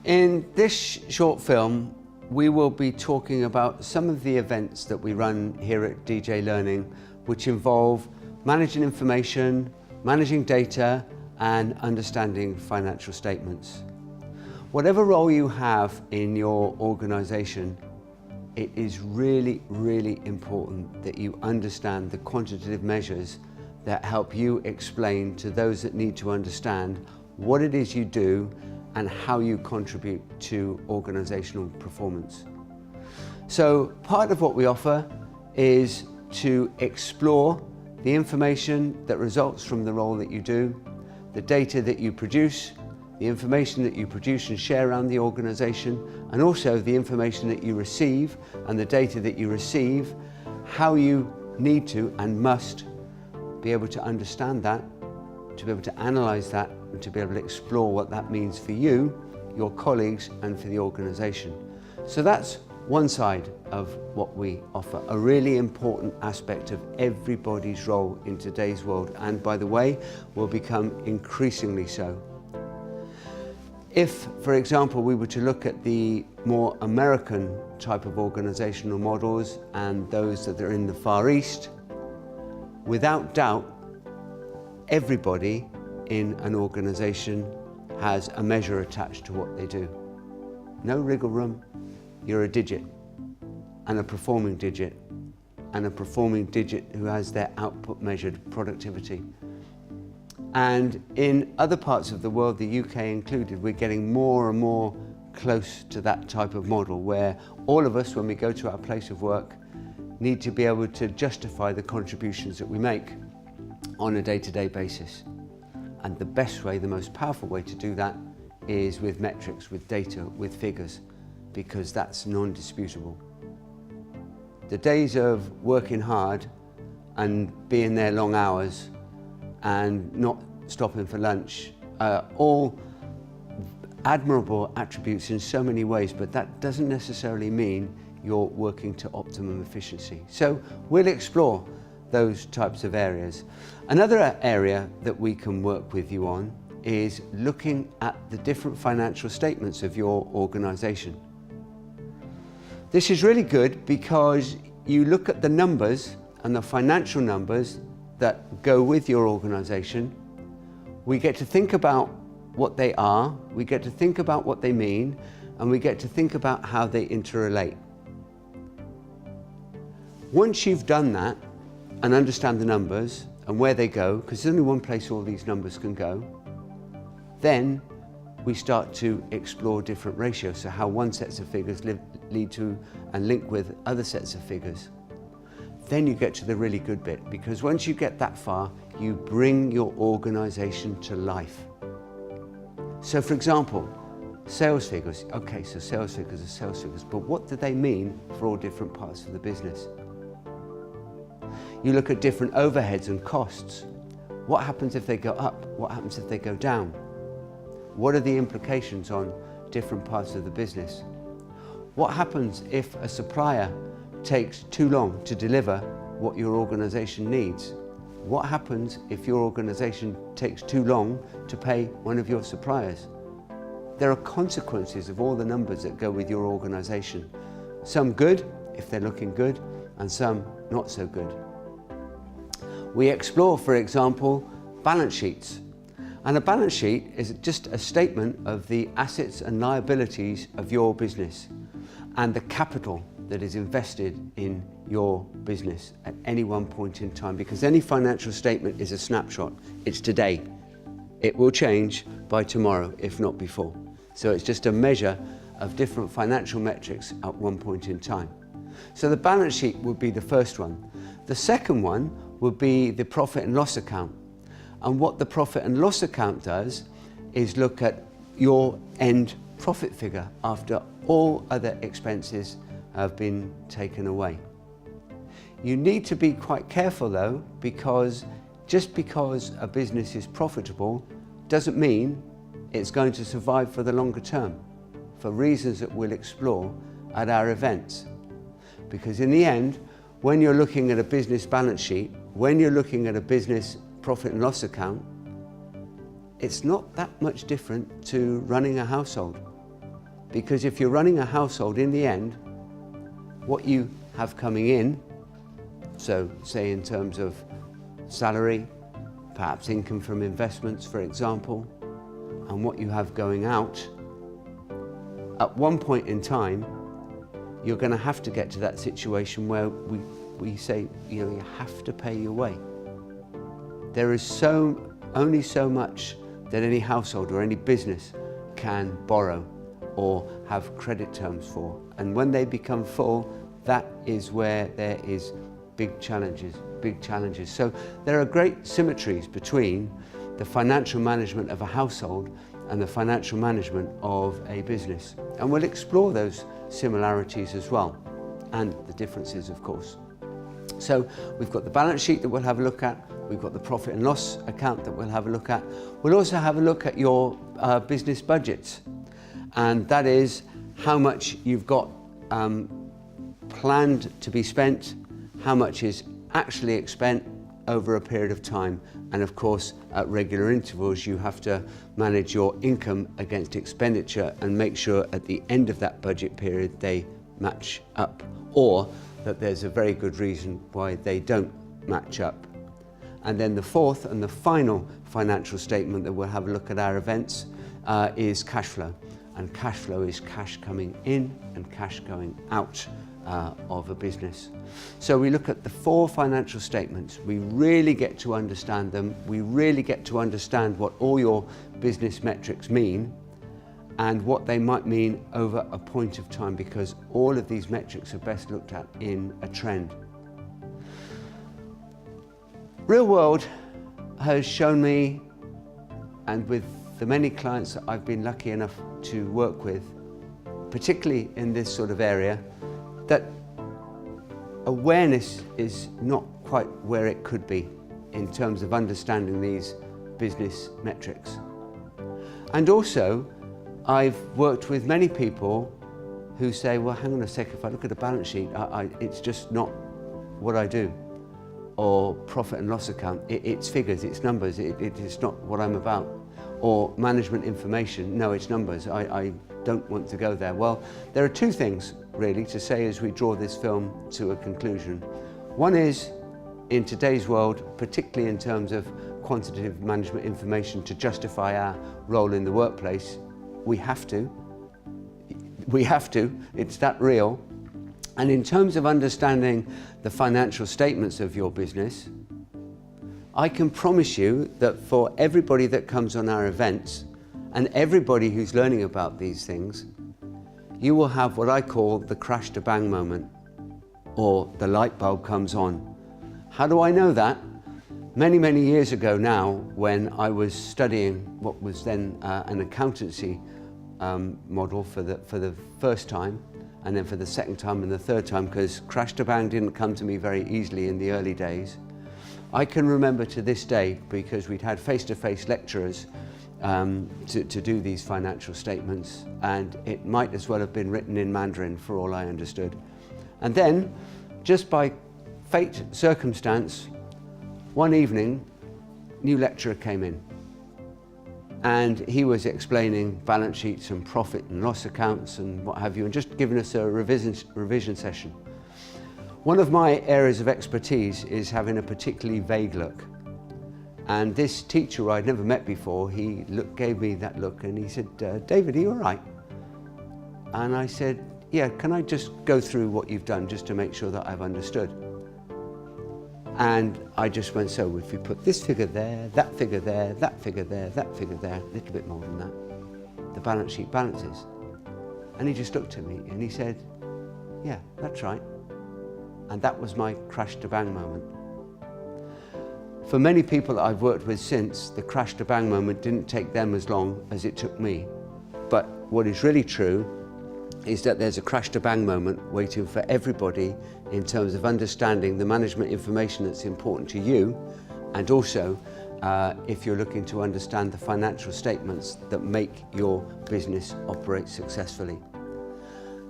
In this short film, we will be talking about some of the events that we run here at DJ Learning, which involve managing information, managing data, and understanding financial statements. Whatever role you have in your organization, it is really, really important that you understand the quantitative measures that help you explain to those that need to understand what it is you do and how you contribute to organizational performance. So part of what we offer is to explore the information that results from the role that you do, the data that you produce, the information that you produce and share around the organization, and also the information that you receive and the data that you receive, how you need to and must be able to understand that, to be able to analyze that, and to be able to explore what that means for you, your colleagues, and for the organization. So that's one side of what we offer, a really important aspect of everybody's role in today's world, and by the way, will become increasingly so. If, for example, we were to look at the more American type of organizational models and those that are in the Far East, without doubt, everybody in an organization has a measure attached to what they do. No wriggle room, you're a digit, and a performing digit who has their output measured productivity. And in other parts of the world, the UK included, we're getting more and more close to that type of model where all of us, when we go to our place of work, need to be able to justify the contributions that we make on a day-to-day basis. And the best way, the most powerful way to do that is with metrics, with data, with figures, because that's non-disputable. The days of working hard and being there long hours and not stopping for lunch are all admirable attributes in so many ways, but that doesn't necessarily mean you're working to optimum efficiency. So we'll explore those types of areas. Another area that we can work with you on is looking at the different financial statements of your organization. This is really good because you look at the numbers and the financial numbers that go with your organization. We get to think about what they are, we get to think about what they mean, and we get to think about how they interrelate. Once you've done that and understand the numbers and where they go, because there's only one place all these numbers can go, then we start to explore different ratios, so how one set of figures lead to and link with other sets of figures. Then you get to the really good bit, because once you get that far, you bring your organization to life. So for example, sales figures. Okay, so sales figures are sales figures, but what do they mean for all different parts of the business? You look at different overheads and costs. What happens if they go up? What happens if they go down? What are the implications on different parts of the business? What happens if a supplier takes too long to deliver what your organization needs? What happens if your organization takes too long to pay one of your suppliers? There are consequences of all the numbers that go with your organization. Some good, if they're looking good, and some not so good. We explore, for example, balance sheets. And a balance sheet is just a statement of the assets and liabilities of your business and the capital that is invested in your business at any one point in time, because any financial statement is a snapshot. It's today. It will change by tomorrow, if not before. So it's just a measure of different financial metrics at one point in time. So the balance sheet would be the first one. The second one would be the profit and loss account. And what the profit and loss account does is look at your end profit figure after all other expenses have been taken away. You need to be quite careful though, because just because a business is profitable doesn't mean it's going to survive for the longer term, for reasons that we'll explore at our events. Because in the end, when you're looking at a business balance sheet, when you're looking at a business profit and loss account, it's not that much different to running a household. Because if you're running a household, in the end, what you have coming in, so say in terms of salary, perhaps income from investments, for example, and what you have going out, at one point in time, you're going to have to get to that situation where we say, you have to pay your way. There is only so much that any household or any business can borrow or have credit terms for. And when they become full, that is where there is big challenges. So there are great symmetries between the financial management of a household and the financial management of a business. And we'll explore those similarities as well, and the differences, of course. So we've got the balance sheet that we'll have a look at, we've got the profit and loss account that we'll have a look at. We'll also have a look at your business budgets, and that is how much you've got planned to be spent, how much is actually expended over a period of time, and of course at regular intervals you have to manage your income against expenditure and make sure at the end of that budget period they match up, or that there's a very good reason why they don't match up. And then the fourth and the final financial statement that we'll have a look at our events is cash flow. And cash flow is cash coming in and cash going out of a business. So we look at the four financial statements. We really get to understand them. We really get to understand what all your business metrics mean and what they might mean over a point of time, because all of these metrics are best looked at in a trend. Real world has shown me, and with the many clients that I've been lucky enough to work with, particularly in this sort of area, that awareness is not quite where it could be in terms of understanding these business metrics. And also, I've worked with many people who say, well, hang on a sec, if I look at a balance sheet, it's just not what I do. Or profit and loss account, it's figures, it's numbers, it's not what I'm about. Or management information, no, it's numbers, I don't want to go there. Well, there are two things really to say as we draw this film to a conclusion. One is, in today's world, particularly in terms of quantitative management information to justify our role in the workplace, we have to, it's that real. And in terms of understanding the financial statements of your business, I can promise you that for everybody that comes on our events and everybody who's learning about these things, you will have what I call the crash to bang moment, or the light bulb comes on. How do I know that? Many, many years ago now, when I was studying what was then an accountancy model for the first time, and then for the second time and the third time, because crash to bang didn't come to me very easily in the early days. I can remember to this day, because we'd had face-to-face lecturers to do these financial statements, and it might as well have been written in Mandarin for all I understood. And then, just by fate, circumstance, one evening, new lecturer came in, and he was explaining balance sheets and profit and loss accounts and what have you, and just giving us a revision session. One of my areas of expertise is having a particularly vague look. And this teacher who I'd never met before, he gave me that look and he said, David, are you all right? And I said, yeah, can I just go through what you've done just to make sure that I've understood? And I just went, so if we put this figure there, that figure there, that figure there, that figure there, a little bit more than that, the balance sheet balances. And he just looked at me and he said, yeah, that's right. And that was my crash to bang moment. For many people that I've worked with since, the crash to bang moment didn't take them as long as it took me. But what is really true is that there's a crash to bang moment waiting for everybody in terms of understanding the management information that's important to you, and also if you're looking to understand the financial statements that make your business operate successfully.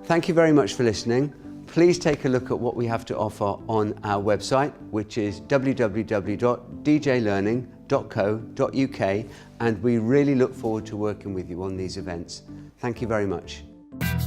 Thank you very much for listening. Please take a look at what we have to offer on our website, which is www.djlearning.co.uk, and we really look forward to working with you on these events. Thank you very much. you.